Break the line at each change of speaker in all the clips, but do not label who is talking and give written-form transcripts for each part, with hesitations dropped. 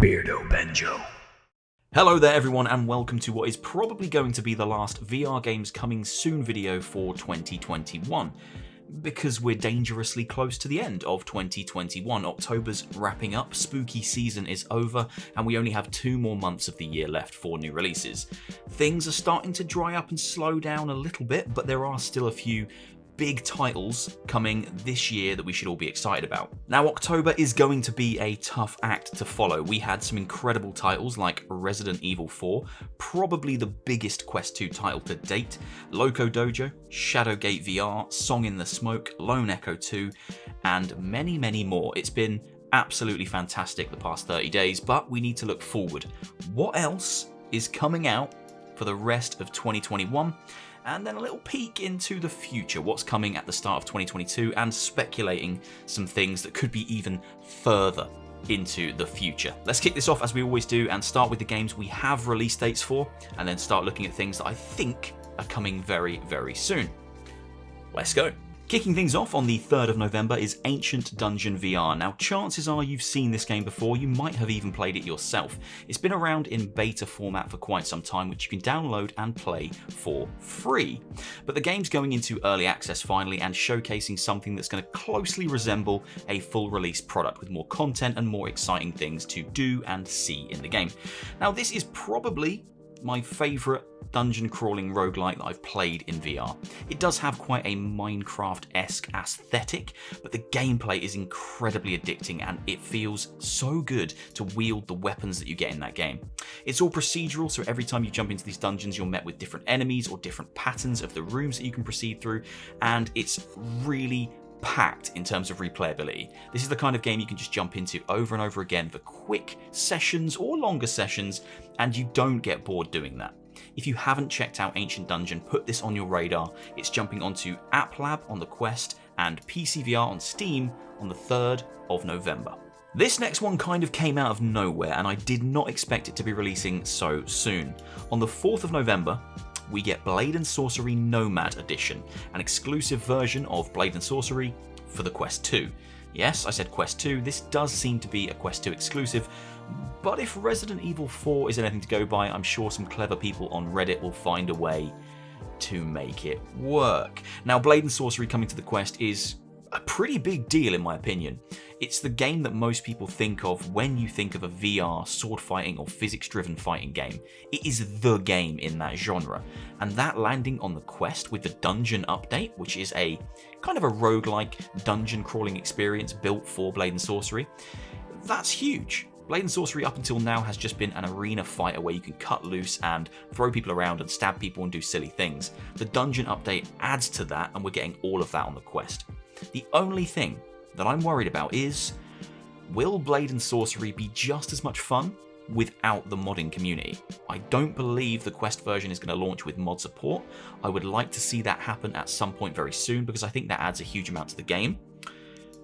Beardo Banjo.
Hello there everyone, and welcome to what is probably going to be the last VR games coming soon video for 2021. Because we're dangerously close to the end of 2021. October's wrapping up, spooky season is over, and we only have 2 more months of the year left for new releases. Things are starting to dry up and slow down a little bit, but there are still a few big titles coming this year that we should all be excited about. Now, October is going to be a tough act to follow. We had some incredible titles like Resident Evil 4, probably the biggest Quest 2 title to date, Loco Dojo, Shadowgate VR, Song in the Smoke, Lone Echo 2, and many, many more. It's been absolutely fantastic the past 30 days, but we need to look forward. What else is coming out for the rest of 2021? And then a little peek into the future, what's coming at the start of 2022, and speculating some things that could be even further into the future. Let's kick this off as we always do and start with the games we have release dates for, and then start looking at things that I think are coming very, very soon. Let's go. Kicking things off on the 3rd of November is Ancient Dungeon VR. Now, chances are you've seen this game before, you might have even played it yourself. It's been around in beta format for quite some time, which you can download and play for free. But the game's going into early access finally and showcasing something that's going to closely resemble a full release product with more content and more exciting things to do and see in the game. Now, this is probably my favourite dungeon crawling roguelike that I've played in VR. It does have quite a Minecraft-esque aesthetic, but the gameplay is incredibly addicting and it feels so good to wield the weapons that you get in that game. It's all procedural, so every time you jump into these dungeons you're met with different enemies or different patterns of the rooms that you can proceed through, and it's really packed in terms of replayability. This is the kind of game you can just jump into over and over again for quick sessions or longer sessions, and you don't get bored doing that. If you haven't checked out Ancient Dungeon, put this on your radar. It's jumping onto App Lab on the Quest and PSVR on Steam on the 3rd of November. This next one kind of came out of nowhere, and I did not expect it to be releasing so soon. On the 4th of November, we get Blade and Sorcery Nomad Edition, an exclusive version of Blade and Sorcery for the Quest 2. Yes, I said Quest 2, this does seem to be a Quest 2 exclusive, but if Resident Evil 4 is anything to go by, I'm sure some clever people on Reddit will find a way to make it work. Now, Blade and Sorcery coming to the Quest is a pretty big deal in my opinion. It's the game that most people think of when you think of a VR sword fighting or physics driven fighting game. It is the game in that genre, and that landing on the Quest with the dungeon update, which is a kind of a roguelike dungeon crawling experience built for Blade and Sorcery, that's huge. Blade and Sorcery up until now has just been an arena fighter where you can cut loose and throw people around and stab people and do silly things. The dungeon update adds to that, and we're getting all of that on the Quest. The only thing that I'm worried about is, will Blade and Sorcery be just as much fun without the modding community? I don't believe the Quest version is going to launch with mod support. I would like to see that happen at some point very soon because I think that adds a huge amount to the game.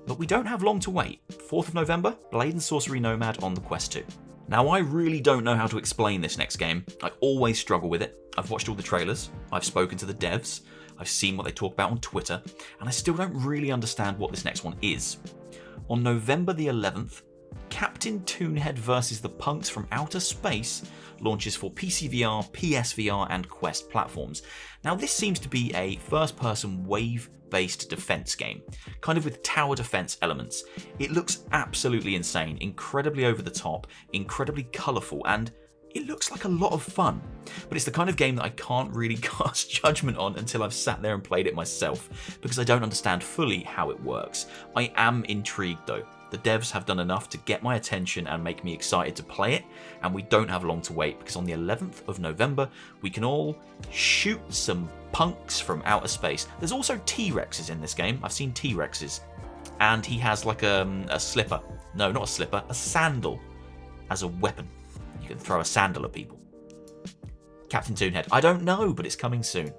But we don't have long to wait. 4th of November, Blade and Sorcery Nomad on the Quest 2. Now, I really don't know how to explain this next game. I always struggle with it. I've watched all the trailers, I've spoken to the devs, I've seen what they talk about on Twitter, and I still don't really understand what this next one is. On November the 11th, Captain Toonhead vs. the Punks from Outer Space launches for PCVR, PSVR, and Quest platforms. Now, this seems to be a first-person wave-based defense game, kind of with tower defense elements. It looks absolutely insane, incredibly over the top, incredibly colourful, and it looks like a lot of fun. But it's the kind of game that I can't really cast judgment on until I've sat there and played it myself, because I don't understand fully how it works. I am intrigued though. The devs have done enough to get my attention and make me excited to play it, and we don't have long to wait because on the 11th of November we can all shoot some punks from outer space. There's also T-Rexes in this game. I've seen T-Rexes, and he has like a slipper. No, not a slipper, a sandal as a weapon. You can throw a sandal at people. Captain Toonhead. I don't know, but it's coming soon.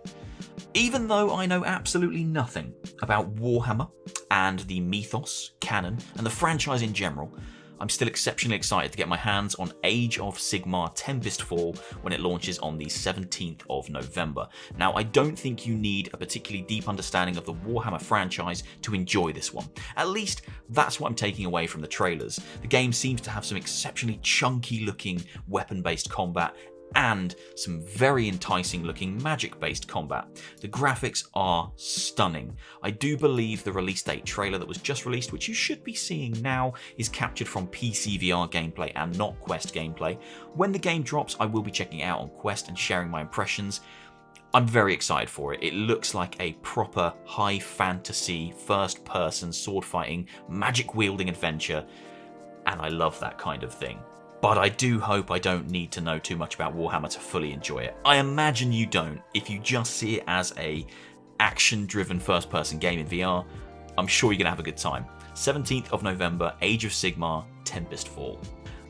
Even though I know absolutely nothing about Warhammer and the mythos, canon, and the franchise in general, I'm still exceptionally excited to get my hands on Age of Sigmar Tempestfall when it launches on the 17th of November. Now, I don't think you need a particularly deep understanding of the Warhammer franchise to enjoy this one. At least, that's what I'm taking away from the trailers. The game seems to have some exceptionally chunky looking weapon-based combat and some very enticing looking magic-based combat. The graphics are stunning. I do believe the release date trailer that was just released, which you should be seeing now, is captured from PSVR gameplay and not Quest gameplay. When the game drops, I will be checking it out on Quest and sharing my impressions. I'm very excited for it. It looks like a proper high fantasy, first-person, sword-fighting, magic-wielding adventure, and I love that kind of thing. But I do hope I don't need to know too much about Warhammer to fully enjoy it. I imagine you don't. If you just see it as a action-driven first-person game in VR, I'm sure you're going to have a good time. 17th of November, Age of Sigmar, Tempestfall.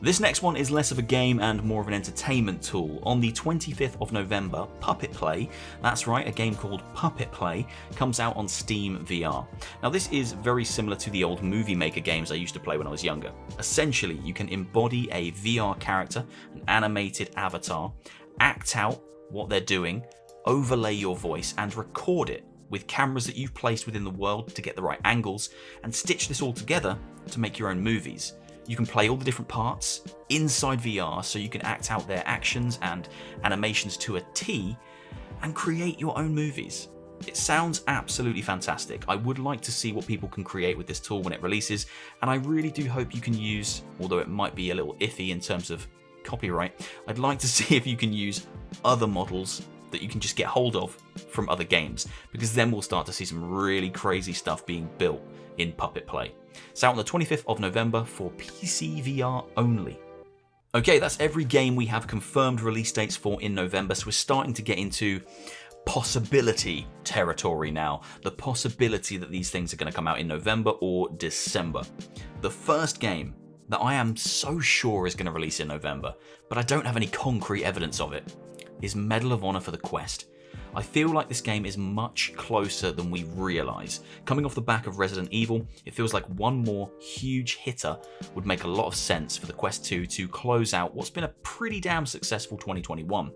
This next one is less of a game and more of an entertainment tool. On the 25th of November, Puppet Play, that's right, a game called Puppet Play, comes out on Steam VR. Now this is very similar to the old Movie Maker games I used to play when I was younger. Essentially, you can embody a VR character, an animated avatar, act out what they're doing, overlay your voice, and record it with cameras that you've placed within the world to get the right angles, and stitch this all together to make your own movies. You can play all the different parts inside VR so you can act out their actions and animations to a T and create your own movies. It sounds absolutely fantastic. I would like to see what people can create with this tool when it releases, and I really do hope you can use, although it might be a little iffy in terms of copyright, I'd like to see if you can use other models that you can just get hold of from other games, because then we'll start to see some really crazy stuff being built in Puppet Play. It's out on the 25th of November for PC VR only. Okay, that's every game we have confirmed release dates for in November, so we're starting to get into possibility territory now. The possibility that these things are going to come out in November or December. The first game that I am so sure is going to release in November, but I don't have any concrete evidence of it, is Medal of Honor for the Quest. I feel like this game is much closer than we realise. Coming off the back of Resident Evil, it feels like one more huge hitter would make a lot of sense for the Quest 2 to close out what's been a pretty damn successful 2021.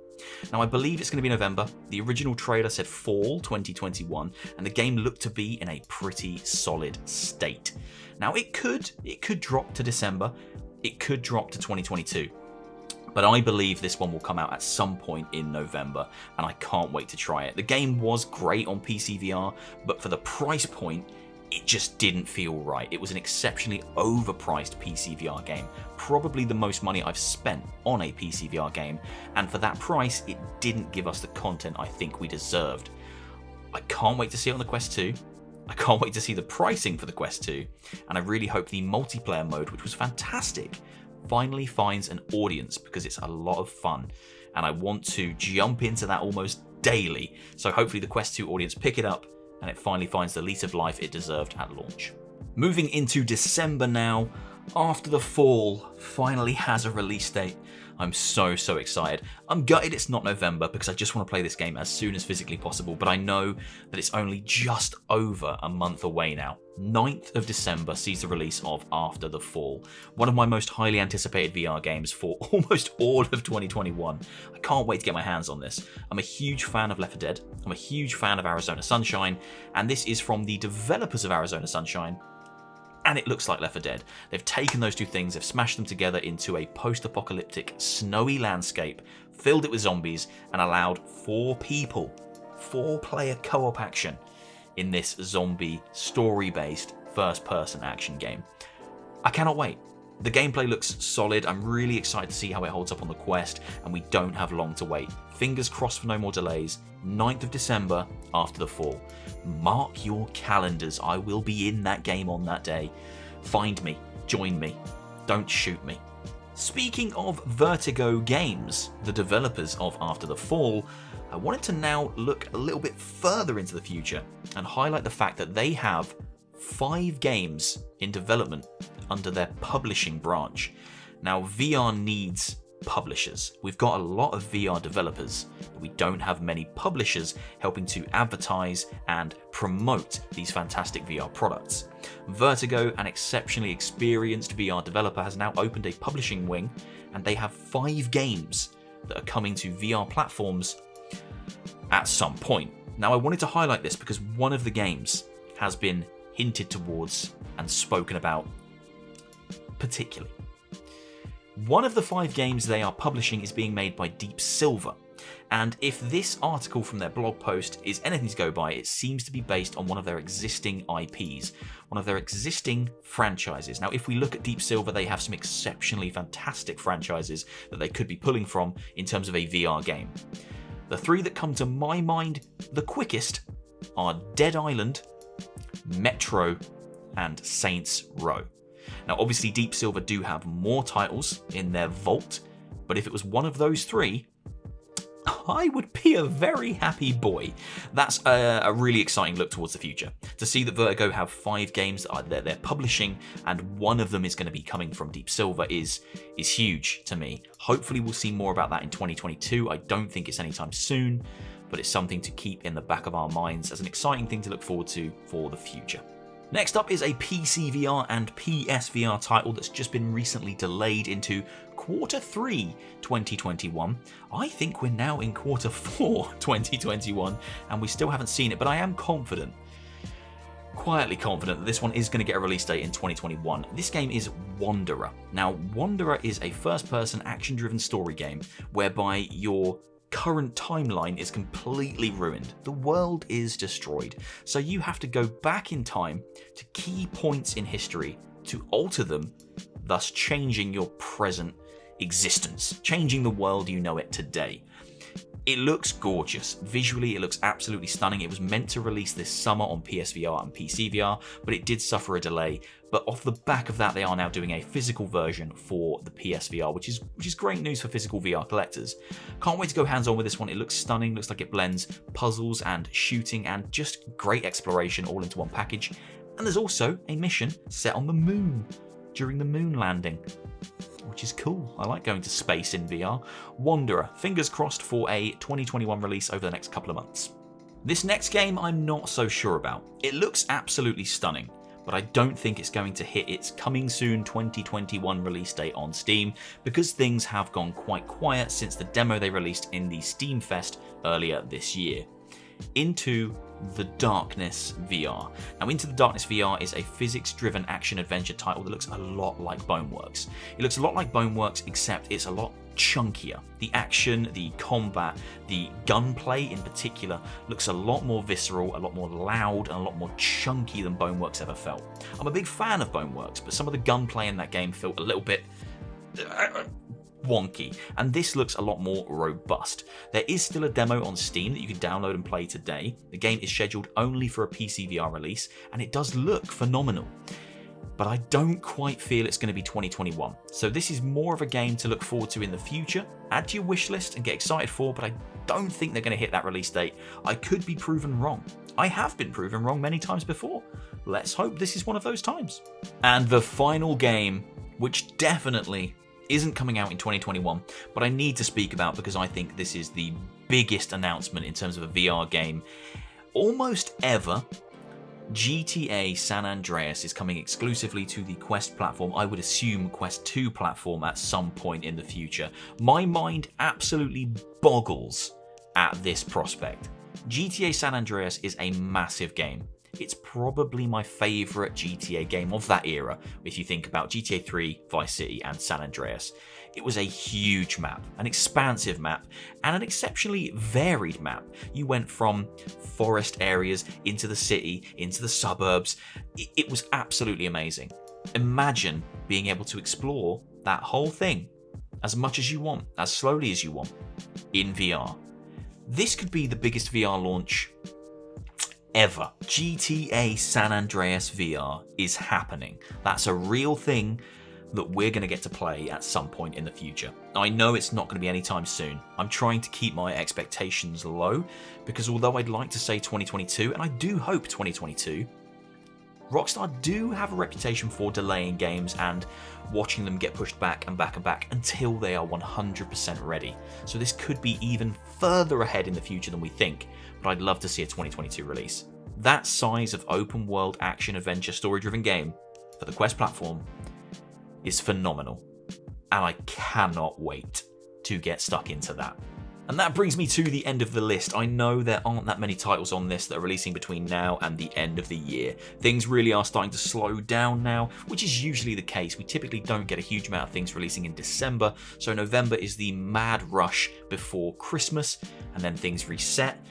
Now I believe it's going to be November. The original trailer said fall 2021, and the game looked to be in a pretty solid state. Now it could drop to December, it could drop to 2022. But I believe this one will come out at some point in November, and I can't wait to try it. The game was great on PC VR, but for the price point, it just didn't feel right. It was an exceptionally overpriced PC VR game, probably the most money I've spent on a PC VR game, and for that price, it didn't give us the content I think we deserved. I can't wait to see it on the Quest 2. I can't wait to see the pricing for the Quest 2, and I really hope the multiplayer mode, which was fantastic, finally finds an audience, because it's a lot of fun and I want to jump into that almost daily. So hopefully the Quest 2 audience pick it up and it finally finds the lease of life it deserved at launch. Moving into December now, After the Fall finally has a release date. I'm so excited. I'm gutted it's not November because I just want to play this game as soon as physically possible, but I know that it's only just over a month away now. 9th of December sees the release of After the Fall, one of my most highly anticipated VR games for almost all of 2021. I can't wait to get my hands on this. I'm a huge fan of Left 4 Dead, I'm a huge fan of Arizona Sunshine, and this is from the developers of Arizona Sunshine, and it looks like Left 4 Dead. They've taken those two things, they've smashed them together into a post-apocalyptic snowy landscape, filled it with zombies, and allowed 4 player co-op action in this zombie story-based first-person action game. I cannot wait. The gameplay looks solid. I'm really excited to see how it holds up on the Quest, and we don't have long to wait. Fingers crossed for no more delays. 9th of December, After the Fall. Mark your calendars. I will be in that game on that day. Find me. Join me. Don't shoot me. Speaking of Vertigo Games, the developers of After the Fall, I wanted to now look a little bit further into the future and highlight the fact that they have 5 games in development under their publishing branch. Now, VR needs publishers. We've got a lot of VR developers, but we don't have many publishers helping to advertise and promote these fantastic VR products. Vertigo, an exceptionally experienced VR developer, has now opened a publishing wing, and they have 5 games that are coming to VR platforms at some point. Now, I wanted to highlight this because one of the games has been hinted towards and spoken about particularly. One of the 5 games they are publishing is being made by Deep Silver, and if this article from their blog post is anything to go by, it seems to be based on one of their existing IPs, one of their existing franchises. Now, if we look at Deep Silver, they have some exceptionally fantastic franchises that they could be pulling from in terms of a VR game. The 3 that come to my mind the quickest are Dead Island, Metro, and Saints Row. Now, obviously, Deep Silver do have more titles in their vault, but if it was one of those 3, I would be a very happy boy. That's a really exciting look towards the future. To see that Vertigo have 5 games that they're publishing, and one of them is going to be coming from Deep Silver is huge to me. Hopefully we'll see more about that in 2022. I don't think it's anytime soon, but it's something to keep in the back of our minds as an exciting thing to look forward to for the future. Next up is a PCVR and PSVR title that's just been recently delayed into Q3 2021. I think we're now in Q4 2021 and we still haven't seen it, but I am confident, quietly confident, that this one is going to get a release date in 2021. This game is Wanderer. Now, Wanderer is a first-person action-driven story game whereby your current timeline is completely ruined. The world is destroyed. So you have to go back in time to key points in history to alter them, thus changing your present existence, changing the world you know it today. It looks gorgeous. Visually, it looks absolutely stunning. It was meant to release this summer on PSVR and PCVR, but it did suffer a delay. But off the back of that, they are now doing a physical version for the PSVR, which is great news for physical VR collectors. Can't wait to go hands-on with this one. It looks stunning. Looks like it blends puzzles and shooting and just great exploration all into one package. And there's also a mission set on the moon during the moon landing, which is cool. I like going to space in VR. Wanderer, fingers crossed for a 2021 release over the next couple of months. This next game I'm not so sure about. It looks absolutely stunning, but I don't think it's going to hit its coming soon 2021 release date on Steam because things have gone quite quiet since the demo they released in the Steam Fest earlier this year. Into the Darkness VR. Now, Into the Darkness VR is a physics-driven action-adventure title that looks a lot like Boneworks. It looks a lot like Boneworks, except it's a lot chunkier. The action, the combat, the gunplay in particular looks a lot more visceral, a lot more loud, and a lot more chunky than Boneworks ever felt. I'm a big fan of Boneworks, but some of the gunplay in that game felt a little bit wonky, and this looks a lot more robust. There is still a demo on Steam that you can download and play today. The game is scheduled only for a PCVR release, and it does look phenomenal. But I don't quite feel it's going to be 2021. So this is more of a game to look forward to in the future, add to your wish list and get excited for, but I don't think they're going to hit that release date. I could be proven wrong. I have been proven wrong many times before. Let's hope this is one of those times. And the final game, which definitely isn't coming out in 2021, but I need to speak about because I think this is the biggest announcement in terms of a VR game almost ever. GTA San Andreas is coming exclusively to the Quest platform. I would assume Quest 2 platform at some point in the future. My mind absolutely boggles at this prospect. GTA San Andreas is a massive game. It's probably my favourite GTA game of that era, if you think about GTA 3, Vice City and San Andreas. It was a huge map, an expansive map, and an exceptionally varied map. You went from forest areas into the city, into the suburbs. It was absolutely amazing. Imagine being able to explore that whole thing as much as you want, as slowly as you want, in VR. This could be the biggest VR launch ever. GTA San Andreas VR is happening. That's a real thing that we're going to get to play at some point in the future. I know it's not going to be anytime soon. I'm trying to keep my expectations low because although I'd like to say 2022, and I do hope 2022, Rockstar do have a reputation for delaying games and watching them get pushed back and back and back until they are 100% ready. So this could be even further ahead in the future than we think, but I'd love to see a 2022 release. That size of open world action adventure story driven game for the Quest platform is phenomenal, and I cannot wait to get stuck into that. And that brings me to the end of the list. I know there aren't that many titles on this that are releasing between now and the end of the year. Things really are starting to slow down now, which is usually the case. We typically don't get a huge amount of things releasing in December, so November is the mad rush before Christmas, and then things reset,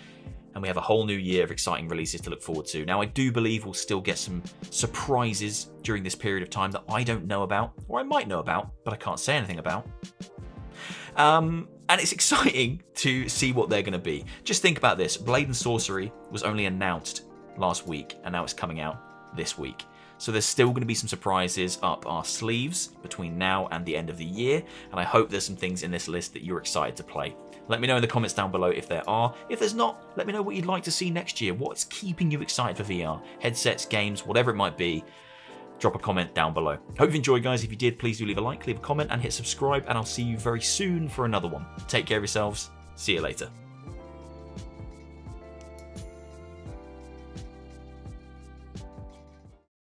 and we have a whole new year of exciting releases to look forward to. Now, I do believe we'll still get some surprises during this period of time that I don't know about, or I might know about, but I can't say anything about. And it's exciting to see what they're going to be. Just think about this. Blade and Sorcery was only announced last week, and now it's coming out this week. So there's still going to be some surprises up our sleeves between now and the end of the year, and I hope there's some things in this list that you're excited to play. Let me know in the comments down below if there are. If there's not, let me know what you'd like to see next year. What's keeping you excited for VR? Headsets, games, whatever it might be. Drop a comment down below. Hope you enjoyed, guys. If you did, please do leave a like, leave a comment, and hit subscribe, and I'll see you very soon for another one. Take care of yourselves. See you later.